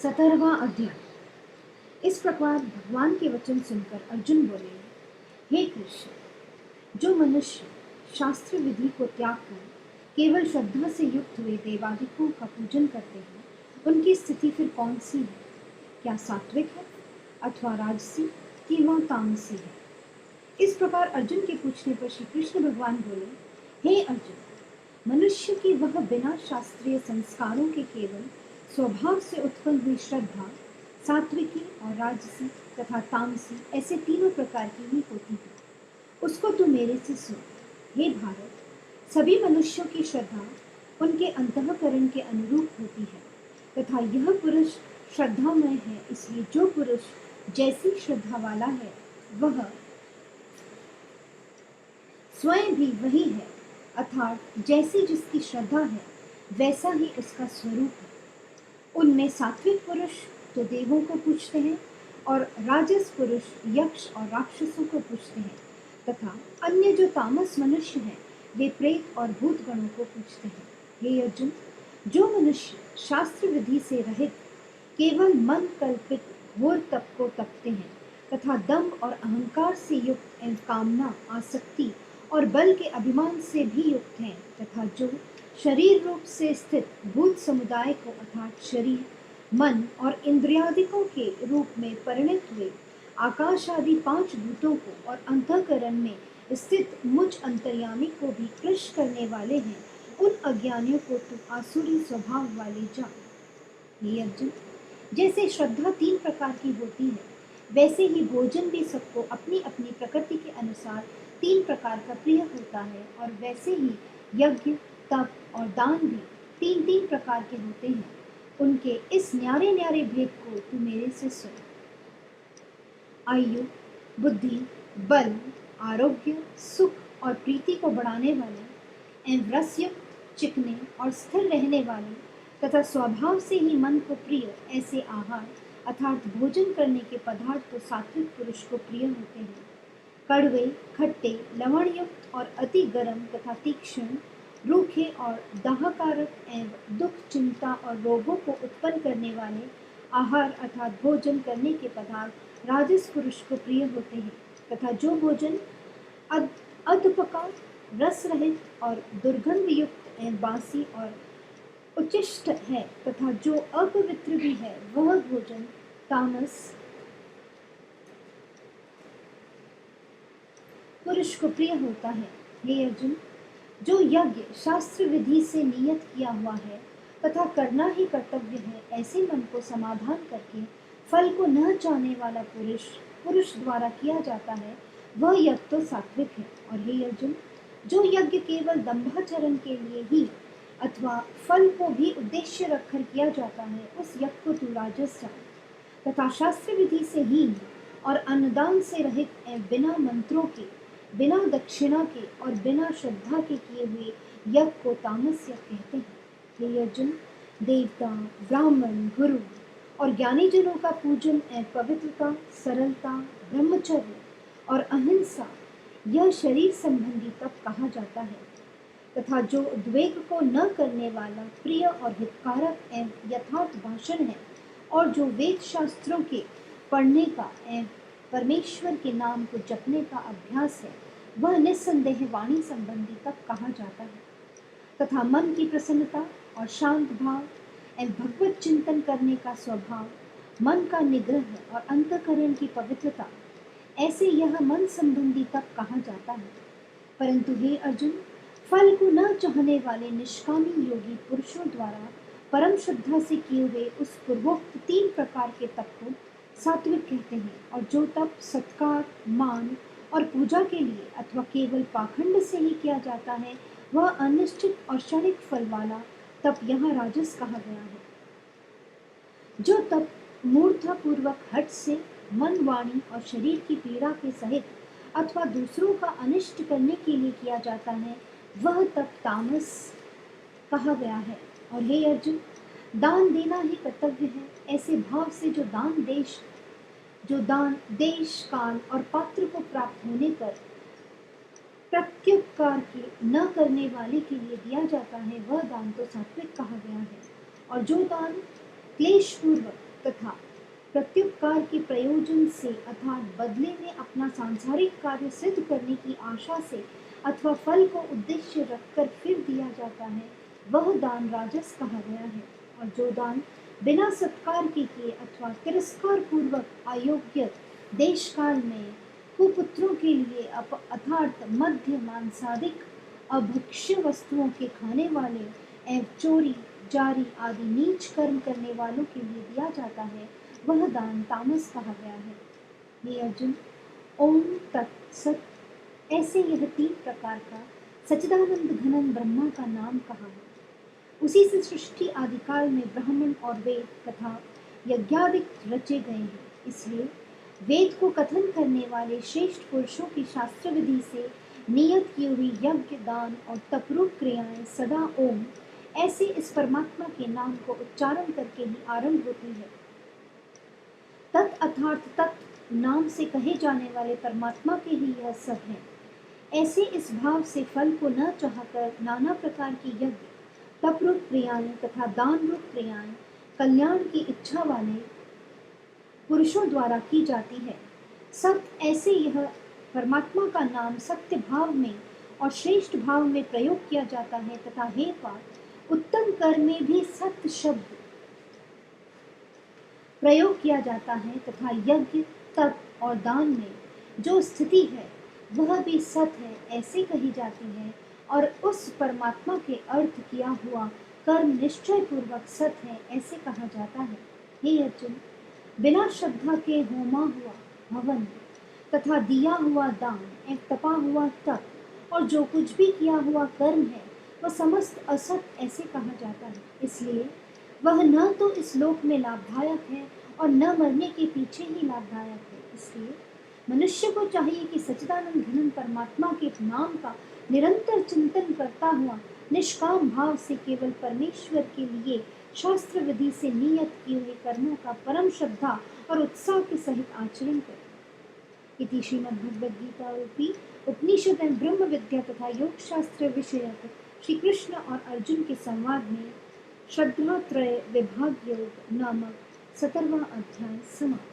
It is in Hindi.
17वां अध्याय। इस प्रकार भगवान के वचन सुनकर अर्जुन बोले, हे कृष्ण, जो मनुष्य शास्त्र विधि को त्याग कर केवल श्रद्धा से युक्त हुए देवादिकों का पूजन करते हैं, उनकी स्थिति फिर कौन सी है? क्या सात्विक है अथवा राजसी कि वह तामसी है? इस प्रकार अर्जुन के पूछने पर श्री कृष्ण भगवान बोले, हे अर्जुन, मनुष्य की वह बिना शास्त्रीय संस्कारों के केवल स्वभाव से उत्पन्न हुई श्रद्धा सात्विकी और राजसी तथा तामसी ऐसे तीनों प्रकार की ही होती है। उसको तू मेरे से सुन। हे भारत, सभी मनुष्यों की श्रद्धा उनके अंतःकरण के अनुरूप होती है तथा यह पुरुष श्रद्धामय है, इसलिए जो पुरुष जैसी श्रद्धा वाला है वह स्वयं भी वही है, अर्थात जैसी जिसकी श्रद्धा है वैसा ही उसका स्वरूप है। उनमें सात्विक पुरुष तो देवों को पूजते हैं और राजस पुरुष यक्ष और राक्षसों को पूजते हैं तथा अन्य जो तामस मनुष्य हैं वे प्रेत और भूत गणों को पूजते हैं। हे अर्जुन, जो मनुष्य शास्त्र विधि से रहित केवल मन कल्पित घोर तप को तपते हैं तथा दंभ और अहंकार से युक्त एवं कामना, आसक्ति और बल के अभिमान से भी युक्त हैं तथा जो शरीर रूप से स्थित भूत समुदाय को अर्थात शरीर, मन और इंद्रियादिकों के रूप में परिणत हुए आकाश आदि 5 भूतों को और अंतःकरण में स्थित मुझ अंतर्यामी को भी कृश करने वाले हैं, उन अज्ञानियों को तू आसुरी स्वभाव वाले जान। हे अर्जुन, जैसे श्रद्धा 3 प्रकार की होती है, वैसे ही भोजन भी सबको अपनी अपनी प्रकृति के अनुसार 3 प्रकार का प्रिय होता है और वैसे ही यज्ञ, तप और दान भी 3 प्रकार के होते हैं। उनके इस न्यारे न्यारे भेद को तू मेरे से सुन। आयु, बुद्धि, बल, आरोग्य, सुख और प्रीति को बढ़ाने वाले एवं रसयुक्त, चिकने और स्थिर रहने वाले तथा स्वभाव से ही मन को प्रिय ऐसे आहार अर्थात भोजन करने के पदार्थ तो सात्विक पुरुष को प्रिय होते हैं। कड़वे, खट्टे, लवणयुक्त और अति गर्म तथा तीक्ष्ण, रूखे और दाहकारक एवं दुख, चिंता और रोगों को उत्पन्न करने वाले आहार अर्थात भोजन करने के पदार्थ राजस पुरुष को प्रिय होते हैं तथा जो भोजन अधपका, रस रहित और दुर्गंध युक्त एवं बासी और उच्छिष्ट है तथा जो अपवित्र भी है वह भोजन तामस पुरुष को प्रिय होता है। हे अर्जुन, जो यज्ञ शास्त्र विधि से नियत किया हुआ है तथा करना ही कर्तव्य है, ऐसे मन को समाधान करके फल को न चाहने वाला पुरुष द्वारा किया जाता है, वह यज्ञ तो सात्विक है। और हे अर्जुन, जो यज्ञ केवल दंभाचरण के लिए ही अथवा फल को भी उद्देश्य रखकर किया जाता है, उस यज्ञ को तू राजस जान तथा शास्त्र विधि से हीन और अन्नदान से रहित एवं बिना मंत्रों के, बिना दक्षिणा के और बिना श्रद्धा के किए हुए यज्ञ को तामस यज्ञ कहते हैं। हे अर्जुन, देवता, ब्राह्मण, गुरु और ज्ञानी जनों का पूजन एवं पवित्रता, सरलता, ब्रह्मचर्य और अहिंसा यह शरीर संबंधी तप कहा जाता है तथा जो उद्वेग को न करने वाला प्रिय और हितकारक एवं यथार्थ भाषण है और जो वेद शास्त्रों के पढ़ने का एवं परमेश्वर के नाम को जपने का अभ्यास है, वह निस्संदेह वाणी संबंधी तप कहा जाता है तथा मन की प्रसन्नता और शांत भाव एवं भगवत चिंतन करने का स्वभाव, मन का निग्रह और अंतःकरण की पवित्रता, ऐसे यह मन संबंधी तप कहा जाता है। परंतु हे अर्जुन, फल को न चाहने वाले निष्कामी योगी पुरुषों द्वारा परम श्रद्धा से किए हुए उस पूर्वोक्त 3 प्रकार के तप को सात्विक कहते हैं और जो तप सत्कार, मान और पूजा के लिए अथवा केवल पाखंड से ही किया जाता है, वह अनिश्चित और क्षणिक फल वाला तप यहाँ राजस कहा गया है। जो तप मूर्खतापूर्वक हठ से मन, वाणी और शरीर की पीड़ा के सहित अथवा दूसरों का अनिष्ट करने के लिए किया जाता है, वह तप तामस कहा गया है। और हे अर्जुन, दान देना ही कर्तव्य है, ऐसे भाव से जो दान देश, काल और पात्र को प्राप्त होने पर प्रत्युपकार के न करने वाले के लिए दिया जाता है, वह दान तो सात्विक कहा गया है। और जो दान क्लेश पूर्वक तथा प्रत्युपकार के प्रयोजन से अर्थात बदले में अपना सांसारिक कार्य सिद्ध करने की आशा से अथवा फल को उद्देश्य रखकर फिर दिया जाता है, वह दान राजस कहा गया है। और जो दान बिना सत्कार के किए अथवा तिरस्कार पूर्वक अयोग्य देश काल में कुपुत्रों के लिए अर्थात मध्य मांसादिक अभक्ष्य वस्तुओं के खाने वाले एवं चोरी जारी आदि नीच कर्म करने वालों के लिए दिया जाता है, वह दान तामस कहा गया है। हे अर्जुन, ओम तत्सत। ऐसे यह 3 प्रकार का सच्चिदानंद घनन ब्रह्मा का नाम कहा है। उसी से सृष्टि आदिकाल में ब्राह्मण और वेद तथा यज्ञादिक रचे गए हैं। इसलिए वेद को कथन करने वाले श्रेष्ठ पुरुषों की शास्त्र विधि से नियत की हुई यज्ञ, दान और तपरूप क्रियाएं सदा ओम ऐसे इस परमात्मा के नाम को उच्चारण करके ही आरंभ होती है। तत् अर्थात तत् नाम से कहे जाने वाले परमात्मा के ही यह सब है। ऐसे इस भाव से फल को न चाहकर नाना प्रकार की यज्ञ, तप रूप क्रियाएं तथा दान रूप क्रियाएं कल्याण की इच्छा वाले पुरुषों द्वारा की जाती है। सत्य ऐसे यह परमात्मा का नाम सत्य भाव में और श्रेष्ठ भाव में प्रयोग किया जाता है तथा हे पार्थ, उत्तम कर्म में भी सत्य शब्द प्रयोग किया जाता है तथा यज्ञ, तप और दान में जो स्थिति है वह भी सत है ऐसे कही जाती है। और उस परमात्मा के अर्थ किया हुआ कर्म निश्चय पूर्वक सत है ऐसे कहा जाता है। हे अर्जुन, बिना श्रद्धा के होमा हुआ हवन तथा दिया हुआ दान एवं तपा हुआ तप और जो कुछ भी किया हुआ कर्म है वह समस्त असत ऐसे कहा जाता है। इसलिए वह न तो इस लोक में लाभदायक है और न मरने के पीछे ही लाभदायक है। इसलिए मनुष्य को चाहिए कि सच्चिदानंद घनन परमात्मा के नाम का निरंतर चिंतन करता हुआ निष्काम भाव से केवल परमेश्वर के लिए शास्त्र विधि से नियत किए हुए कर्मों का परम श्रद्धा और उत्साह के सहित आचरण करे। इति श्रीमद्भगवद गीता रूपी उपनिषद एवं ब्रह्म विद्या तथा योग शास्त्र विषयक श्री कृष्ण और अर्जुन के संवाद में श्रद्धा त्रय विभाग योग नामक 17वां अध्याय समाप्त।